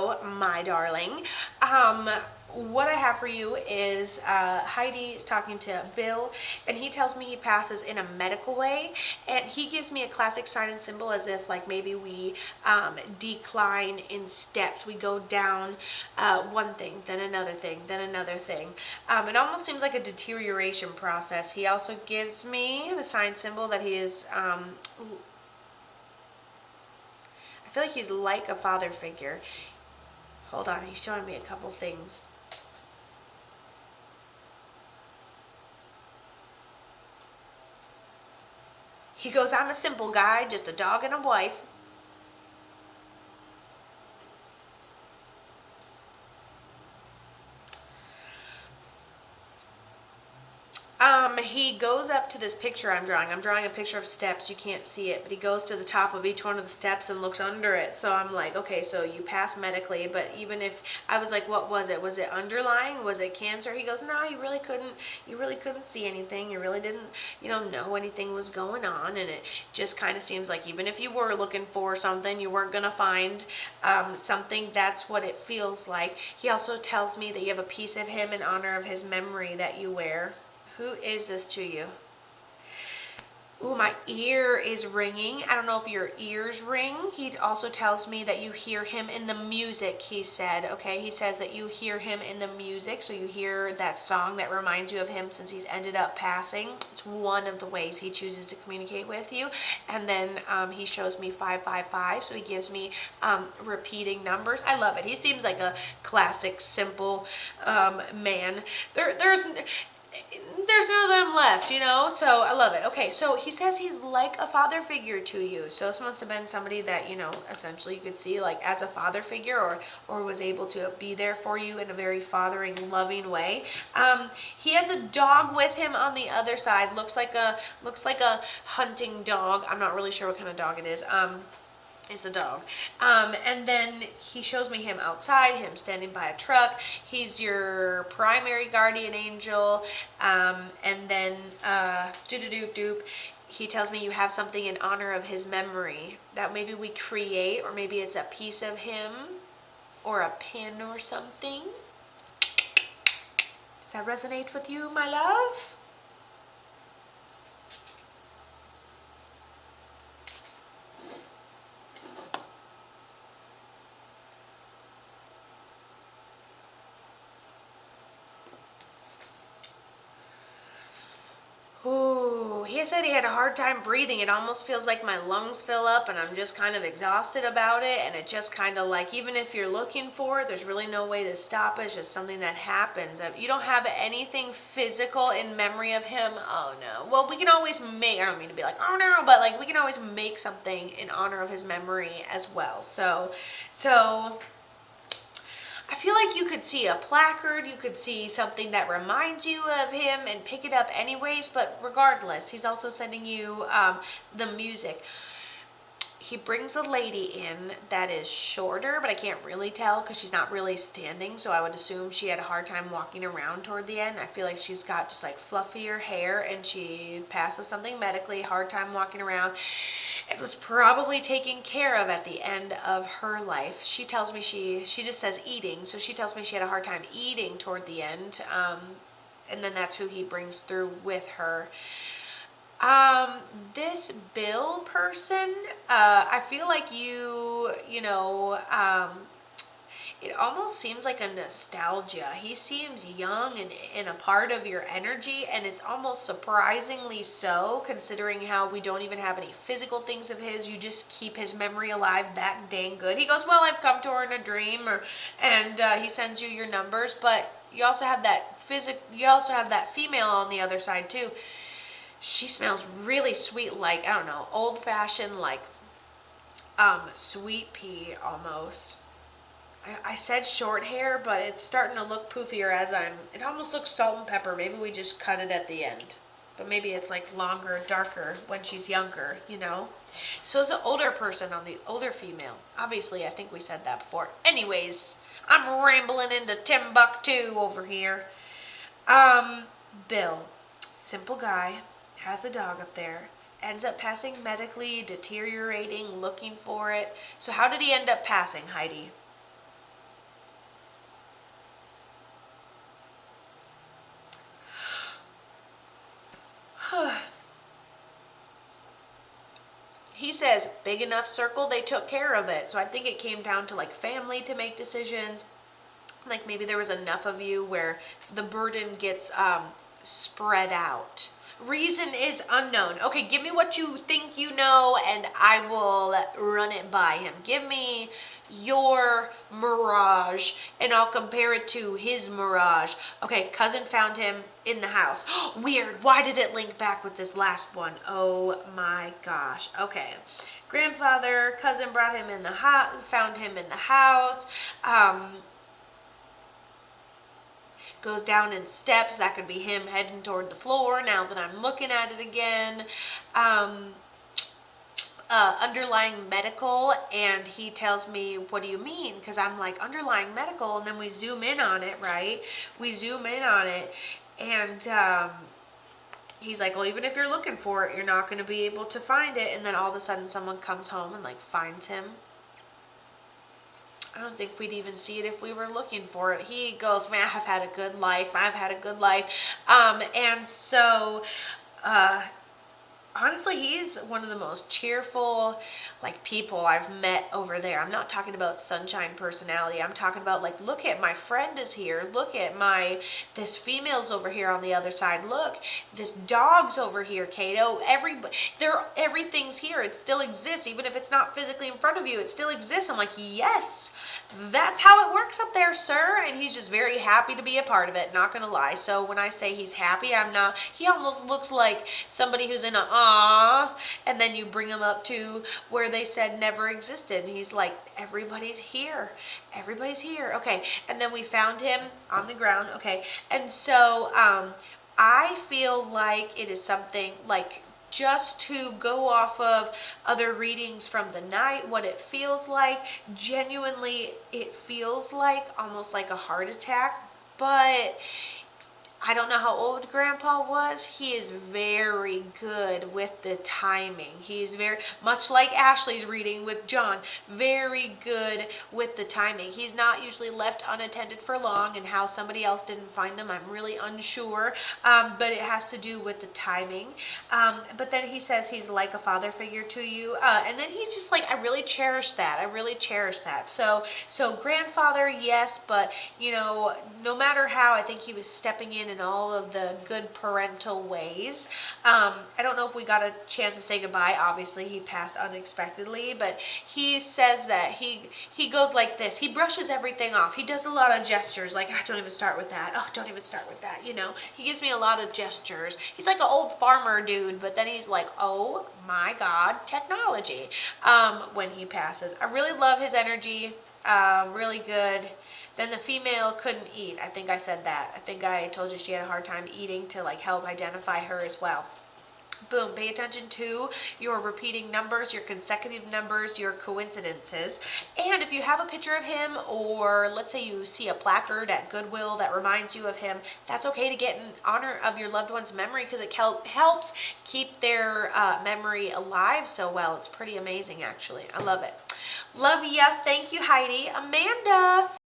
Hello, my darling. What I have for you is Heidi is talking to Bill, and he tells me he passes in a medical way, and he gives me a classic sign and symbol as if like maybe we decline in steps. We go down one thing, then another thing, then another thing. It almost seems like a deterioration process. He also gives me the sign symbol that he is I feel like he's like a father figure. Hold on, he's showing me a couple things. He goes, I'm a simple guy, just a dog and a wife. He goes up to this picture I'm drawing. I'm drawing a picture of steps. You can't see it, but he goes to the top of each one of the steps and looks under it. So I'm like, okay, so you passed medically, but even if I was like, what was it? Was it underlying? Was it cancer? He goes, no, you really couldn't see anything. You really didn't, know anything was going on. And it just kind of seems like even if you were looking for something, you weren't going to find something. That's what it feels like. He also tells me that you have a piece of him in honor of his memory that you wear. Who is this to you? Ooh, my ear is ringing. I don't know if your ears ring. He also tells me that you hear him in the music, he said. Okay, he says that you hear him in the music. So you hear that song that reminds you of him since he's ended up passing. It's one of the ways he chooses to communicate with you. And then he shows me 555. So he gives me repeating numbers. I love it. He seems like a classic, simple man. There's none of them left, so I love it. Okay, so he says he's like a father figure to you. So this must have been somebody that, essentially you could see like as a father figure or was able to be there for you in a very fathering, loving way. He has a dog with him on the other side. Looks like a hunting dog. I'm not really sure what kind of dog it is. Is a dog. And then he shows me him outside, him standing by a truck. He's your primary guardian angel. And then, he tells me you have something in honor of his memory that maybe we create, or maybe it's a piece of him or a pin or something. Does that resonate with you, my love? Ooh, he said he had a hard time breathing. It almost feels like my lungs fill up and I'm just kind of exhausted about it. And it just kind of like, even if you're looking for it, there's really no way to stop it. It's just something that happens. You don't have anything physical in memory of him. Oh no. Well, we can always make, I don't mean to be like, oh no, but like we can always make something in honor of his memory as well. So I feel like you could see a placard, you could see something that reminds you of him and pick it up anyways, but regardless, he's also sending you the music. He brings a lady in that is shorter, but I can't really tell because she's not really standing, so I would assume she had a hard time walking around toward the end. I feel like she's got just like fluffier hair and she passed with something medically, hard time walking around. It was probably taken care of at the end of her life. She tells me she just says eating, so she tells me she had a hard time eating toward the end, and then that's who he brings through with her. This Bill person, I feel like it almost seems like a nostalgia. He seems young and a part of your energy, and it's almost surprisingly so, considering how we don't even have any physical things of his. You just keep his memory alive that dang good. He goes, well, I've come to her in a dream, and he sends you your numbers, but you also have that female on the other side too. She smells really sweet, like, I don't know, old-fashioned, like, sweet pea almost. I said short hair, but it's starting to look poofier it almost looks salt and pepper. Maybe we just cut it at the end. But maybe it's like longer, darker when she's younger, So it's an older person on the older female. Obviously, I think we said that before. Anyways, I'm rambling into Timbuktu over here. Bill, simple guy, has a dog up there, ends up passing medically, deteriorating, looking for it. So how did he end up passing, Heidi? he says big enough circle, they took care of it. So I think it came down to like family to make decisions. Like maybe there was enough of you where the burden gets spread out. Reason is unknown. Okay, give me what you think you know and I will run it by him. Give me your mirage and I'll compare it to his mirage. Okay, cousin found him in the house. Weird. Why did it link back with this last one? Oh my gosh. Okay. Grandfather, cousin brought him in the house, found him in the house. Goes down in steps. That could be him heading toward the floor now that I'm looking at it again. Underlying medical, and he tells me, what do you mean? Because I'm like, underlying medical, and then we zoom in on it, right? We zoom in on it, and he's like, well, even if you're looking for it, you're not going to be able to find it. And then all of a sudden someone comes home and like finds him. I don't think we'd even see it if we were looking for it. He goes, man, I've had a good life. I've had a good life. And so, honestly, he's one of the most cheerful, like, people I've met over there. I'm not talking about sunshine personality. I'm talking about, like, look at my friend is here. Look at this female's over here on the other side. Look, this dog's over here, Kato. Everything's here. It still exists. Even if it's not physically in front of you, it still exists. I'm like, yes, that's how it works up there, sir. And he's just very happy to be a part of it, not gonna lie. So when I say he's happy, he almost looks like somebody who's in a and then you bring him up to where they said never existed, and he's like, everybody's here, okay. And then we found him on the ground, okay. And so I feel like it is something like, just to go off of other readings from the night, what it feels like, genuinely it feels like almost like a heart attack. But I don't know how old Grandpa was. He is very good with the timing. He's very, much like Ashley's reading with John, very good with the timing. He's not usually left unattended for long, and how somebody else didn't find him, I'm really unsure. But it has to do with the timing. But then he says he's like a father figure to you. And then he's just like, I really cherish that. So grandfather, yes, but no matter how, I think he was stepping in all of the good parental ways. I don't know if we got a chance to say goodbye. Obviously, he passed unexpectedly, but he says that he goes like this. He brushes everything off. He does a lot of gestures, like, oh, don't even start with that. Oh, don't even start with that. He gives me a lot of gestures. He's like an old farmer dude, but then he's like, oh my God, technology, when he passes. I really love his energy. Really good. Then the female couldn't eat. I think I said that. I think I told you she had a hard time eating, to like help identify her as well. Boom, pay attention to your repeating numbers, your consecutive numbers, your coincidences. And if you have a picture of him, or let's say you see a placard at Goodwill that reminds you of him, that's okay to get in honor of your loved one's memory, because it helps keep their memory alive so well. It's pretty amazing, actually. I love it. Love ya. Thank you, Heidi. Amanda.